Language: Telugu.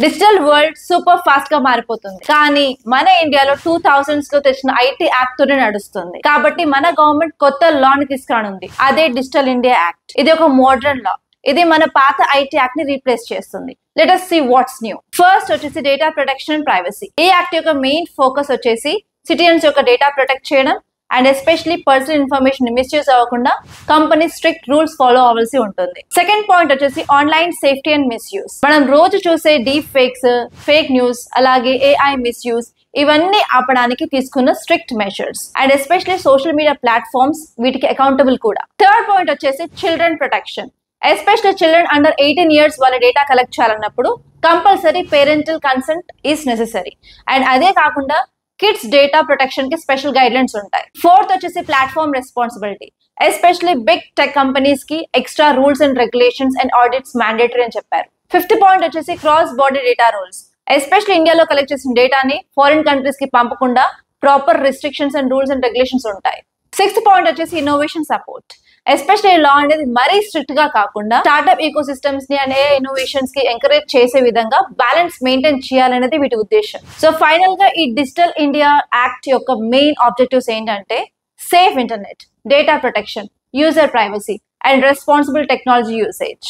డిజిటల్ వరల్డ్ సూపర్ ఫాస్ట్ గా మారిపోతుంది. కానీ మన ఇండియాలో 2000s లో తెచ్చిన ఐటీ యాక్ట్ తోనే నడుస్తుంది. కాబట్టి మన గవర్నమెంట్ కొత్త లా ని తీసుకురానుంది. అదే డిజిటల్ ఇండియా యాక్ట్. ఇది ఒక మోడర్న్ లా. ఇది మన పాత ఐటీ యాక్ట్ ని రీప్లేస్ చేస్తుంది. Let us see what's new. First వచ్చేసి డేటా ప్రొటెక్షన్ అండ్ ప్రైవసీ. ఈ యాక్ట్ యొక్క మెయిన్ ఫోకస్ వచ్చేసి సిటిజన్స్ యొక్క డేటా ప్రొటెక్ట్ చేయడం and especially personal information misuse అవ్వకుండా కంపెనీ స్ట్రిక్ట్ రూల్స్ ఫాలో అవ్వాల్సి ఉంటుంది. సెకండ్ పాయింట్ వచ్చేసి ఆన్లైన్ సేఫ్టీ అండ్ మిస్యూజ్. మనం రోజు చూసే డీప్ ఫేక్స్, ఫేక్ న్యూస్, అలాగే ఏఐ మిస్యూజ్ ఇవన్నీ ఆపడానికి తీసుకున్న strict measures and especially social media platforms వీటికి అకౌంటబుల్ కూడా. థర్డ్ పాయింట్ వచ్చేసి children protection. Especially children under 18 years వాళ్ళ డేటా కలెక్ట్ చేయాలన్నప్పుడు compulsory parental consent is necessary. And అదే కాకుండా కిడ్స్ డేటా ప్రొటెక్షన్ కి స్పెషల్ గైడ్ లైన్స్ ఉంటాయి. ఫోర్త్ వచ్చేసి platform responsibility. Especially big tech companies కి extra rules and regulations and audits mandatory అని చెప్పారు. ఫిఫ్త్ పాయింట్ వచ్చేసి cross border data rules. Especially ఇండియాలో కలెక్ట్ చేసిన డేటాని ఫారిన్ కంట్రీస్ కి పంపకుండా proper restrictions and rules and regulations ఉంటాయి. సిక్స్త్ పాయింట్ వచ్చేసి ఇన్నోవేషన్ సపోర్ట్. ఎస్పెషలీ లా అనేది మరీ స్ట్రిక్ట్ గా కాకుండా స్టార్ట్అప్ ఈకో సిస్టమ్స్ ని అండ్ ఇన్నోవేషన్స్ కి ఎంకరేజ్ చేసే విధంగా బ్యాలెన్స్ మెయింటైన్ చేయాలనేది వీటి ఉద్దేశం. సో ఫైనల్ గా ఈ డిజిటల్ ఇండియా యాక్ట్ యొక్క మెయిన్ ఆబ్జెక్టివ్స్ ఏంటంటే safe internet, data protection, user privacy and responsible technology usage.